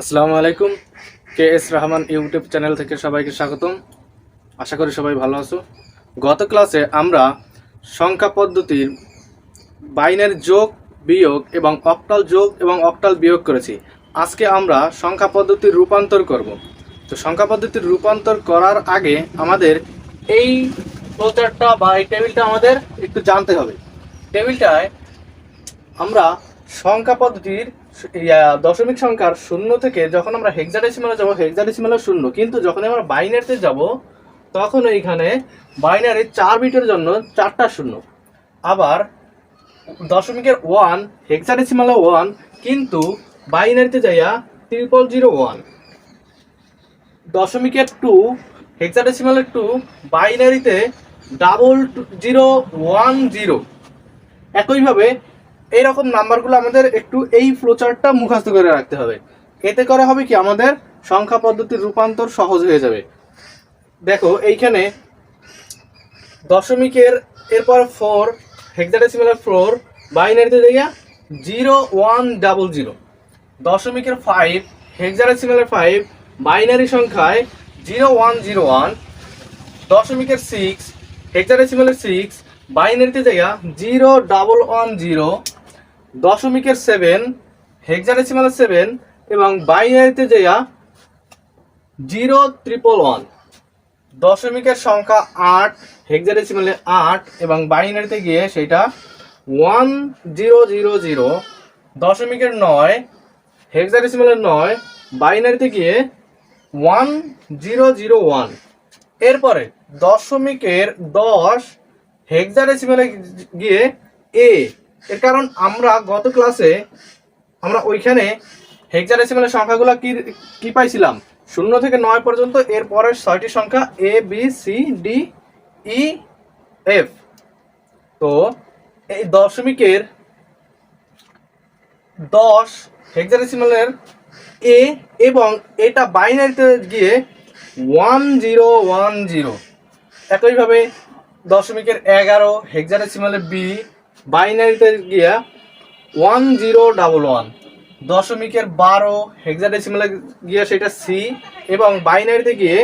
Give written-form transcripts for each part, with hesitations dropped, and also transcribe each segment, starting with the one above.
আসসালামু আলাইকুম। KS Rahman YouTube channel থেকে সবাইকে স্বাগতম। আশা করি সবাই ভালো আছো। গত ক্লাসে আমরা সংখ্যা পদ্ধতির বাইনারি যোগ, বিয়োগ এবং অক্টাল যোগ এবং অক্টাল বিয়োগ করেছি। আজকে আমরা সংখ্যা পদ্ধতির রূপান্তর করব। তো সংখ্যা পদ্ধতির রূপান্তর করার আগে আমাদের এই ফ্লোচার্টটা বা এই টেবিলটা আমাদের একটু জানতে হবে। টেবিলটায় আমরা সংখ্যা পদ্ধতির দশমিক সংখ্যার শূন্য থেকে যখন আমরা হেক্সাডেসিমালে যাব, হেক্সাডেসিমালে শূন্য, কিন্তু যখন আমরা বাইনারিতে যাব তখন এইখানে বাইনারি 4 বিটের জন্য 4টা শূন্য। আবার দশমিকের 1 হেক্সাডেসিমালে 1, কিন্তু বাইনারিতে যাইয়া 0001। দশমিকের 2 হেক্সাডেসিমালের 2, বাইনারিতে 0010। একইভাবে এইরকম নাম্বারগুলো আমাদের একটু এই ফ্লোচার্টটা মুখস্থ করে রাখতে হবে। এতে করে হবে কি, আমাদের সংখ্যা পদ্ধতির রূপান্তর সহজ হয়ে যাবে। দেখো এইখানে দশমিকের এরপর 4 হেক্সাডেসিমালের 4, বাইনারিতে যাইয়া 0100। দশমিকের 5 হেক্সাডেসিমালের 5, বাইনারি সংখ্যায় 0101। দশমিকের 6 হেক্সাডেসিমালের 6, বাইনারিতে যাইয়া 0110। দশমিকের 7 হেক্সাডেসিমালের 7 এবং বাইনারিতে যাইয়া 0111। দশমিকের সংখ্যা 8 হেক্সাডেসিমালে 8 এবং বাইনারিতে গিয়ে সেটা 1000। দশমিকের 9 হেক্সাডেসিমালের 9, বাইনারিতে গিয়ে 1001। এরপরে দশমিকের 10 হেক্সাডেসিমালে গিয়ে এ। এর কারণ আমরা গত ক্লাসে আমরা ওইখানে হেক্সাডেসিমালের সংখ্যাগুলো কি পাইছিলাম, 0 থেকে 9 পর্যন্ত, এর পরের 6টি সংখ্যা A B C D E F. তো এই দশমিকের 10 হেক্সাডেসিমালের এ এবং এটা বাইনারিতে গিয়ে 1010। একইভাবে দশমিকের 11 হেক্সাডেসিমালের বি, বাইনারিতে গিয়া 1011। দশমিকের 12 হেক্সাডেসিমালে গিয়ে সেটা সি এবং বাইনারিতে গিয়ে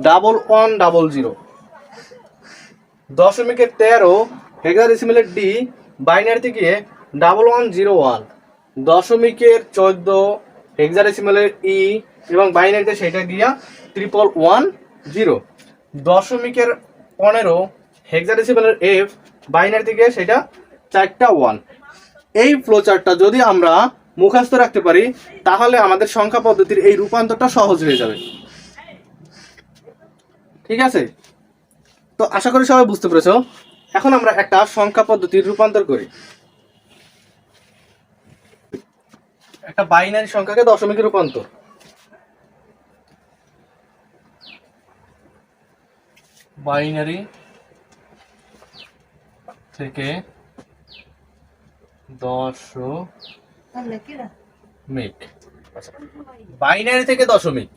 1100। দশমিকের 13 হেক্সাডেসিমালের ডি, বাইনারিতে গিয়ে 1101। দশমিকের 14 হেক্সাডেসিমালের ই এবং বাইনারিতে সেটা গিয়া 1110। দশমিকের 15 হেক্সাডেসিমালের এফ, বাইনারিতে গিয়ে সেটা 4টা 1। এই ফ্লোচার্টটা যদি আমরা মুখস্থ রাখতে পারি তাহলে আমাদের সংখ্যা পদ্ধতির এই রূপান্তরটা সহজ হয়ে যাবে। ঠিক আছে, তো আশা করি সবাই বুঝতে পেরেছো। এখন আমরা একটা সংখ্যা পদ্ধতির রূপান্তর করি। একটা বাইনারি সংখ্যাকে দশমিকে রূপান্তর। বাইনারি থেকে দশমিক, বাইনারি থেকে দশমিক।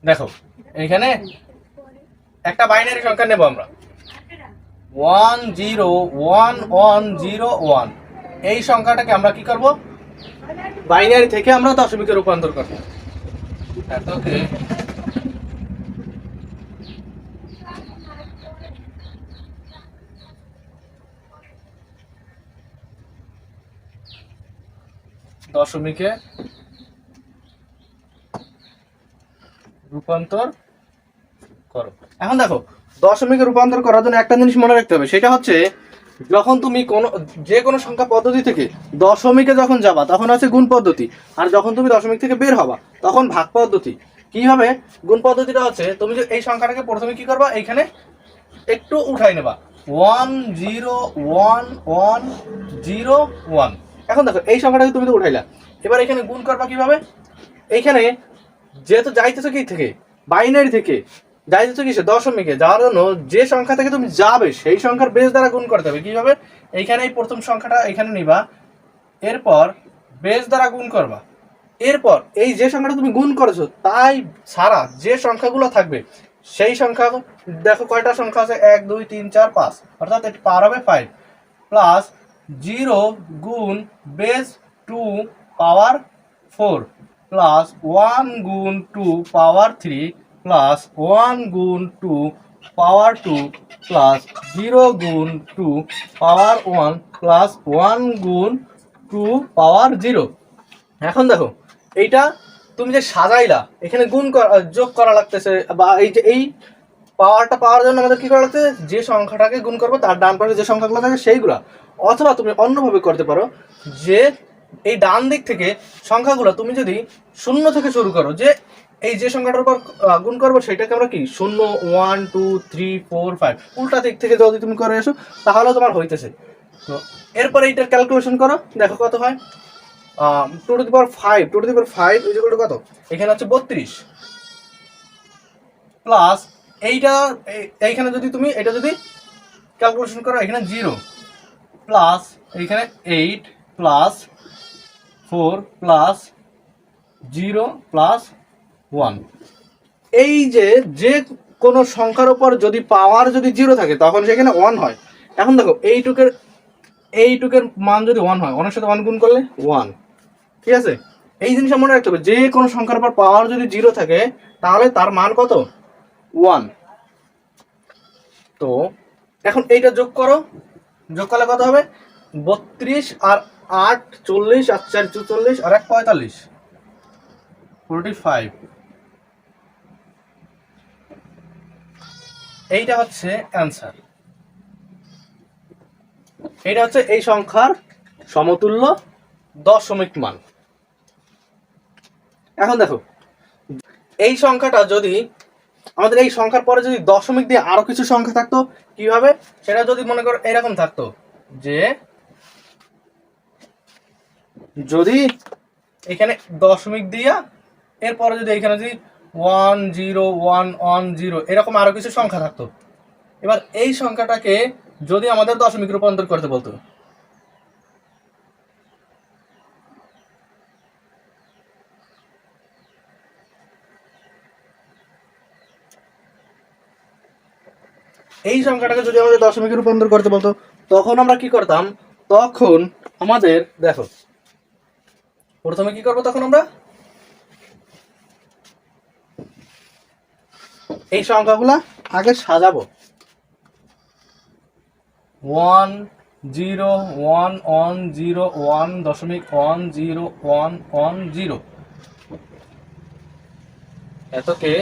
দেখো এখানে একটা বাইনারি সংখ্যা নেব আমরা 101101। এই সংখ্যাটাকে আমরা কি করব, বাইনারি থেকে আমরা দশমিকে রূপান্তর করব। এতকে দশমিকে রূপান্তর করো। এখন দেখো দশমিকে রূপান্তর করার জন্য একটা জিনিস মনে রাখতে হবে, সেটা হচ্ছে যখন তুমি যে কোনো সংখ্যা পদ্ধতি থেকে দশমিকে যখন যাবা তখন আছে গুণ পদ্ধতি, আর যখন তুমি দশমিক থেকে বের হবা তখন ভাগ পদ্ধতি। কিভাবে গুণ পদ্ধতিটা হচ্ছে, তুমি যে এই সংখ্যাটাকে প্রথমে কি করবা, এইখানে একটু উঠাই নেবা 101101। এখন দেখো এই সংখ্যাটাকে তুমি তো উঠাইলা, এবার এখানে গুণ করবা কিভাবে, এইখানে যেহেতু যাইতেছো কি থেকে, বাইনারি থেকে যাইতেছো কিসে, দশমিকে যাওয়ার জন্য যে সংখ্যা থেকে তুমি যাবে সেই সংখ্যার বেস দ্বারা গুণ করতে হবে। কিভাবে, এইখানে এই প্রথম সংখ্যাটা এখানে নিবা, এরপর বেস দ্বারা গুণ করবা, এরপর এই যে সংখ্যাটা তুমি গুণ করেছো তাই ছাড়া যে সংখ্যাগুলো থাকবে সেই সংখ্যা, দেখো কয়টা সংখ্যা আছে, 1 2 3 4 5, অর্থাৎ এটি পার হবে 5, প্লাস 0 গুণ বেস 2 পাওয়ার 4 প্লাস 1 গুণ 2 পাওয়ার 3 প্লাস 1 গুণ 2 পাওয়ার 2 প্লাস 0 গুণ 2 পাওয়ার 1 প্লাস 1 গুণ 2 পাওয়ার 0। এখন দেখো এইটা তুমি যে সাজাইলা এখানে যোগ করা লাগতেছে, বা এই যে এই পাওয়ারটা পাওয়ার জন্য আমাদের কি করা লাগতেছে, যে সংখ্যাটাকে গুণ করবো তার ডান পাশে যে সংখ্যাগুলো থাকে সেইগুলা। অথবা তুমি অন্যভাবে করতে পারো, যে এই ডান দিক থেকে সংখ্যাগুলো তুমি যদি 0 থেকে শুরু করো, যে এই যে সংখ্যাটার উপর গুণ করবো সেটাকে আমরা কি 0 1 2 3 4 5 উল্টা দিক থেকে যদি তুমি করে এসো তাহলেও তোমার হইতেছে। তো এরপরে এইটার ক্যালকুলেশন করো, দেখো কত হয়। 2 to the power 5 2 to the power 5 equal to কত, এখানে হচ্ছে 32 প্লাস এইখানে যদি তুমি এটা যদি ক্যালকুলেশন করো, এখানে 0 প্লাস এইখানে 8 প্লাস 4 প্লাস 0 প্লাস 1। এই যে কোনো সংখ্যার উপর যদি পাওয়ার যদি 0 থাকে তখন সেখানে 1 হয়। এখন দেখো এইটুকের মান যদি 1 হয়, 1 এর সাথে 1 গুণ করলে 1, ঠিক আছে। এই জিনিসটা মনে রাখতে হবে, যে কোনো সংখ্যার উপর পাওয়ার যদি 0 থাকে তাহলে তার মান কত, 1। তো এখন এইটা যোগ করো, যোগ করলে কত হবে, 32 আর 8 40 আর 4 44 আর 1 45 45। এইটা হচ্ছে অ্যান্সার। এটা হচ্ছে এই সংখ্যার সমতুল্য দশমিক মান। এখন দেখো এই সংখ্যাটা যদি আমাদের এই সংখ্যার পরে যদি দশমিক দিয়ে আরো কিছু সংখ্যা থাকতো, কিভাবে সেটা যদি মনে করো এরকম থাকতো, যে যদি এখানে দশমিক দিয়া এরপরে যদি এখানে যদি 1 0 1 1 0 এরকম আরো কিছু সংখ্যা থাকতো, এবার এই সংখ্যাটাকে যদি আমাদের দশমিক রূপান্তর করতে বলতো, এই সংখ্যাটাকে যদি আমাদের দশমিকে রূপান্তর করতে বলতো, তখন আমরা কি করতাম, তখন আমাদের দেখো প্রথমে কি করবো, তখন আমরা এই সংখ্যাগুলা আগে সাজাবো, 1 0 1 1 0 1 দশমিক 1 0 1 1 0 এতকে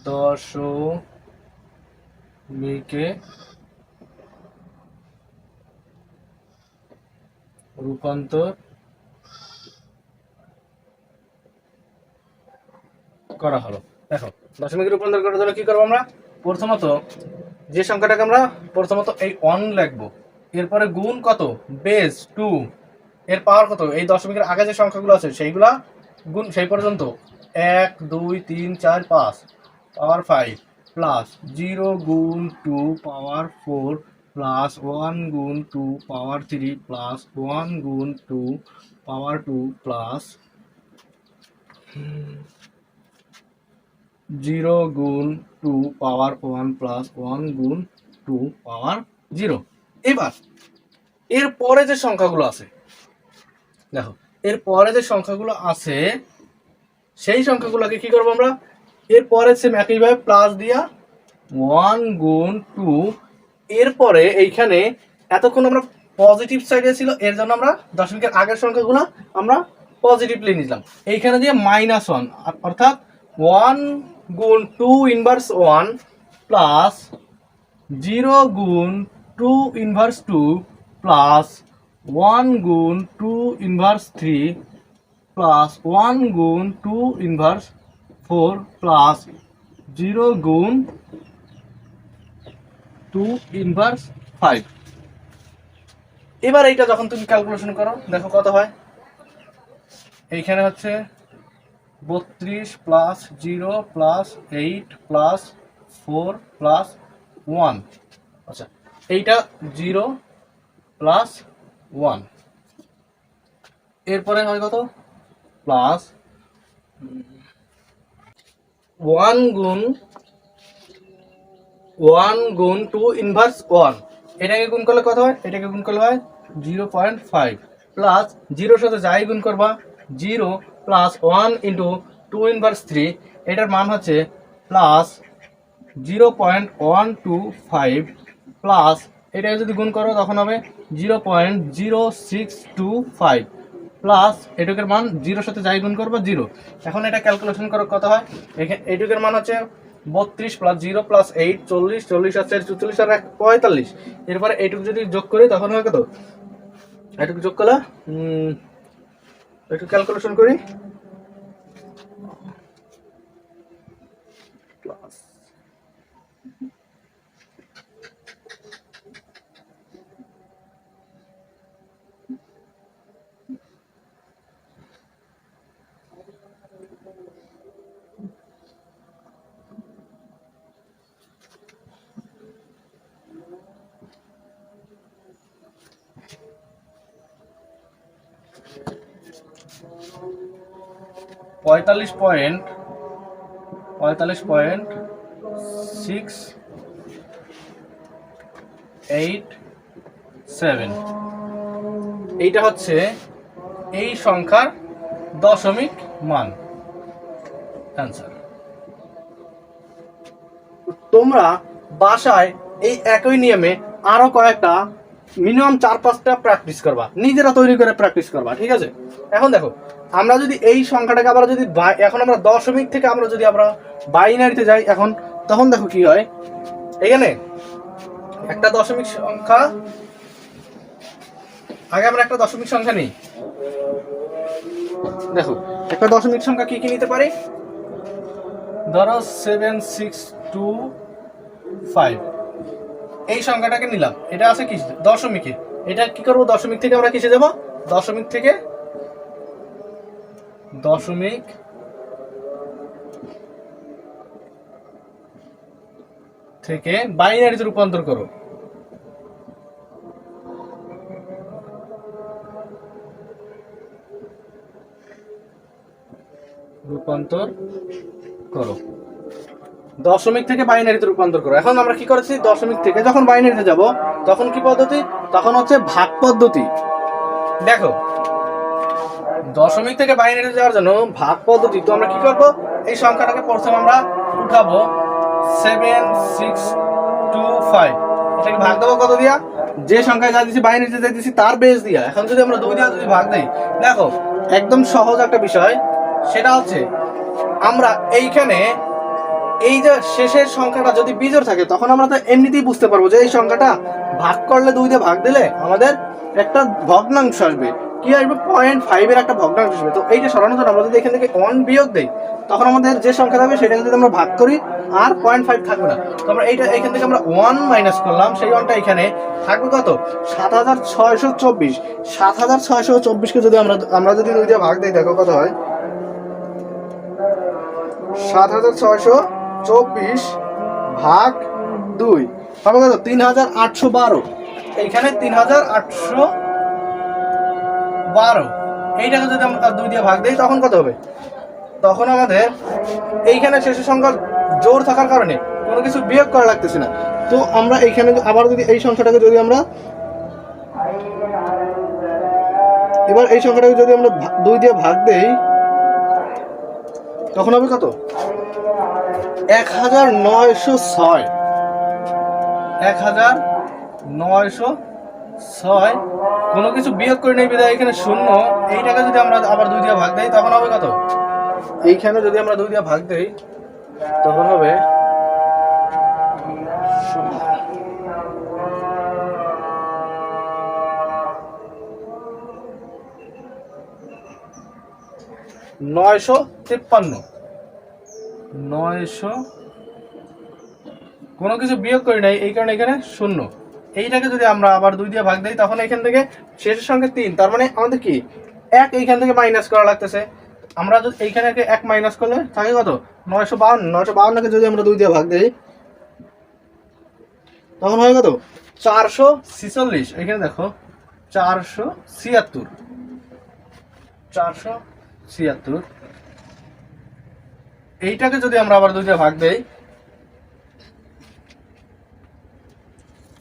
দশমিকে রূপান্তর করা হলো। দেখো দশমিকে রূপান্তর করার জন্য কি করবো, আমরা প্রথমত যে সংখ্যাটাকে আমরা প্রথমত এই 1 লিখবো, এরপরে গুণ কত, বেস 2, এর পাওয়ার কত, এই দশমিকের আগে যে সংখ্যাগুলো আছে সেইগুলা গুণ সেই পর্যন্ত 1 2 3 4 5 পাওয়ার 5 প্লাস 0 গুণ 2 পাওয়ার 4 প্লাস 1 গুণ 2 পাওয়ার 3 প্লাস 1 গুণ 2 পাওয়ার 2 প্লাস 0 গুণ 2 পাওয়ার 1 প্লাস 1 গুণ 2 পাওয়ার 0। এবার এর পরে যে সংখ্যাগুলো আছে, দেখো এর পরে যে সংখ্যাগুলো আছে সেই সংখ্যাগুলোকে কি করবো আমরা, এর পরে সেম একইভাবে প্লাস দিয়া 1 গুণ 2, এরপরে এইখানে এতক্ষণ আমরা পজিটিভ সাইডে ছিল, এর জন্য আমরা দশমিকের আগের সংখ্যাগুলো আমরা পজিটিভলি নিলাম, এইখানে দিয়ে -1 অর্থাৎ 1 গুণ 2 ইনভার্স 1 প্লাস 0 গুণ 2 ইনভার্স 2 প্লাস 1 গুণ 2 ইনভার্স 3 প্লাস 1 গুণ 2 ইনভার্স 4 প্লাস 0 গুণ 2 ইনভার্স 5। এবার এইটা যখন তুমি ক্যালকুলেশন করো দেখো কত হয়, এইখানে হচ্ছে 32 প্লাস 0 প্লাস 8 প্লাস 4 প্লাস 1, আচ্ছা এইটা 0 প্লাস 1, এরপরে হয় কত, প্লাস 1 গুণ 2 ইনভার্স 1, এটাকে গুণ করলে কত হয়, এটাকে গুণ করলে হয় 0.5 প্লাস জিরোর সাথে যাই গুণ করবা 0 প্লাস 1 ইন্টু 2 ইনভার্স 3, এটার মান হচ্ছে প্লাস 0.125 প্লাস এটাকে যদি গুণ করো তখন হবে 0.0625 প্লাস এটুকের মান জিরোর সাথে যাই গুণ করবো 0। এখন এটা ক্যালকুলেশন করো কত হয়। এখানে এটুকের মান হচ্ছে 32 প্লাস 0 প্লাস 8 40, 40 আর 4 44 আর 1 45। এরপরে এইটুকু যদি যোগ করি তখন হয় কত, এটুকু যোগ করলে একটু ক্যালকুলেশন করি, প্লাস 45.687, এইটা হচ্ছে এই সংখ্যার দশমিক মান অ্যান্সার। তোমরা বাসায় এই একই নিয়মে আরো কয়েকটা মিনিমাম 4-5টা প্র্যাকটিস করবা, নিজেরা তৈরি করে প্র্যাকটিস করবা, ঠিক আছে। এখন দেখো আমরা যদি এই সংখ্যাটাকে আবার যদি এখন আমরা দশমিক থেকে আমরা যদি আমরা বাইনারিতে যাই এখন, তখন দেখো কি হয়। এখানে একটা দশমিক সংখ্যা, আগে আমরা একটা দশমিক সংখ্যা নিই। দেখো একটা দশমিক সংখ্যা কি কি নিতে পারি, ধরো 7625, এই সংখ্যাটাকে নিলাম, এটা আছে কি দশমিকে। এটা কি করবো, দশমিক থেকে আমরা কিসে যাব, দশমিক থেকে বাইনারিতে রূপান্তর করো। দশমিক থেকে বাইনারিতে রূপান্তর করো। এখন আমরা কি করেছি, দশমিক থেকে যখন বাইনারিতে যাব তখন কি পদ্ধতি, তখন হচ্ছে ভাগ পদ্ধতি। দেখো দশমিক থেকে বাইনারিতে যাওয়ার জন্য ভাগ পদ্ধতি, তো আমরা কি করব, এই সংখ্যাটাকে প্রথমে আমরা উঠাবো 7625, এটাকে ভাগ দেবো কত দিয়া, যে সংখ্যায় যা দিছি বাইনারিতে যা দিছি তার বেস দিয়া। এখন যদি আমরা 2 দিয়া যদি ভাগ দেই, দেখো একদম সহজ একটা বিষয়, সেটা হচ্ছে আমরা এইখানে এই যে শেষের সংখ্যাটা যদি বিজোড় থাকে তখন আমরা তো এমনিতেই বুঝতে পারবো যে এই সংখ্যাটা ভাগ করলে 2 দিয়ে ভাগ দিলে আমাদের একটা ভগ্নাংশ আসবে। কি আসবে, 0.5 এর একটা ভগ্নাংশ আসবে। তো এইটা সরানোর জন্য আমরা যদি এখান থেকে 1 বিয়োগ দেই তখন আমাদের যে সংখ্যা থাকবে সেটাকে যদি আমরা ভাগ করি আর 0.5 থাকবে না। তো আমরা এইটা এখান থেকে আমরা 1 মাইনাস করলাম, সেই 1টা এখানে থাকবে কত, 7624। 7624 কে যদি আমরা যদি 2 দিয়ে ভাগ দেই, দেখো কত হয়, 7624 ভাগ 2 হবে কত, 3812। এইখানে 3812, এইটাকে যদি আমরা 2 দিয়ে ভাগ দেই তখন কত হবে, তখন আমাদের এইখানে শেষের সংখ্যা জোর থাকার কারণে কোনো কিছু বিয়োগ করা লাগতেছে না। তো আমরা এইখানে আবার যদি এই সংখ্যাটাকে যদি আমরা এবার এই সংখ্যাটাকে যদি আমরা 2 দিয়ে ভাগ দেই তখন হবে কত, 1906। 1906, কোনো কিছু বিয়োগ করে নেই বিধায় এখানে 0। এইটাকে যদি আমরা আবার 2 দিয়ে ভাগ দেই তখন হবে কত, এইখানে যদি আমরা 2 দিয়ে ভাগ দেই তখন হবে 953। 900, কোনো কিছু বিয়োগ করি নাই এই কারণে এখানে 0। এইটাকে যদি আমরা আবার 2 দিয়ে ভাগ দেই তখন এখান থেকে শেষের সংখ্যা 3, তার মানে আমাদের কি 1 এইখান থেকে মাইনাস করা লাগতেছে। আমরা যদি এইখানে 1 মাইনাস করলে থাকে কত, 952। 952কে যদি আমরা 2 দিয়ে ভাগ দেই তখন হয় কত, 446। এখানে দেখো 476। 476, এইটাকে যদি আমরা আবার 2 দিয়ে ভাগ দেই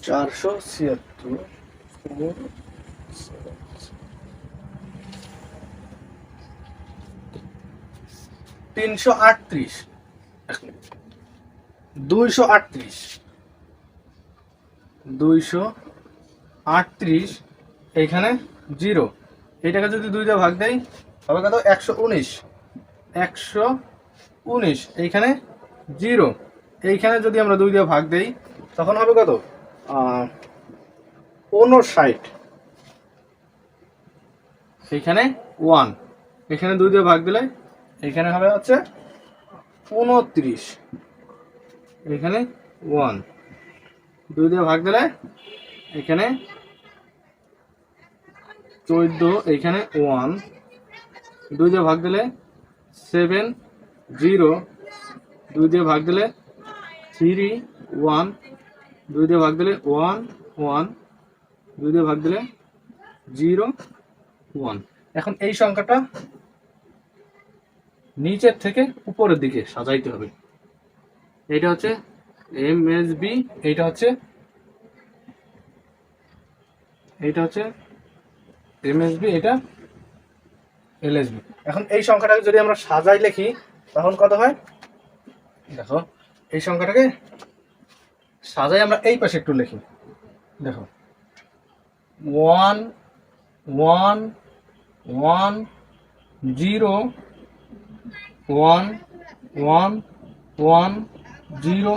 476, 338 238 238 এইখানে 0, এইটাকে যদি 2 দিয়ে ভাগ দেই তবে কত 119 119 এইখানে 0, এইখানে যদি আমরা 2 দিয়ে ভাগ দেই তখন হবে কত 59, এইখানে 1, এখানে 2 দিয়ে ভাগ দিলে এখানে হবে হচ্ছে 29, এখানে 1, 2 দিয়ে ভাগ দিলে এখানে 14, এখানে 1, 2 দিয়ে ভাগ দিলে 7, 0, 2 দিয়ে ভাগ দিলে 3, 1, 2 দিয়ে ভাগ দিলে 1, 1, 2 দিয়ে ভাগ দিলে 0, 1। এখন এই সংখ্যাটা নিচের থেকে উপরের দিকে সাজাইতে হবে। এটা হচ্ছে এমএসবি, এইটা হচ্ছে এমএসবি, এটা এলএসবি। এখন এই সংখ্যাটাকে যদি আমরা সাজাই লিখি তখন কত হয় দেখো, এই সংখ্যাটাকে সাজাই আমরা এই পাশে একটু লিখি, দেখো 1 1 1 0 1 1 1 0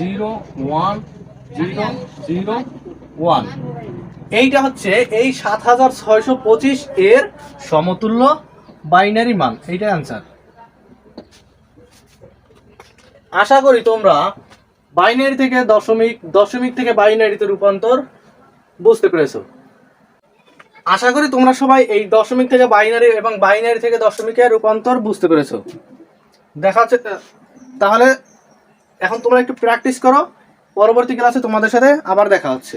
0 1 0 0 1। এইটা হচ্ছে এই 7625 এর সমতুল্য বাইনারি মান, এইটা অ্যান্সার। আশা করি তোমরা বাইনারি থেকে দশমিক, দশমিক থেকে বাইনারিতে রূপান্তর বুঝতে পেরেছো। আশা করি তোমরা সবাই এই দশমিক থেকে বাইনারি এবং বাইনারি থেকে দশমিকে রূপান্তর বুঝতে পেরেছো। দেখা হচ্ছে, তাহলে এখন তোমরা একটু প্র্যাকটিস করো, পরবর্তী ক্লাসে তোমাদের সাথে আবার দেখা হচ্ছে।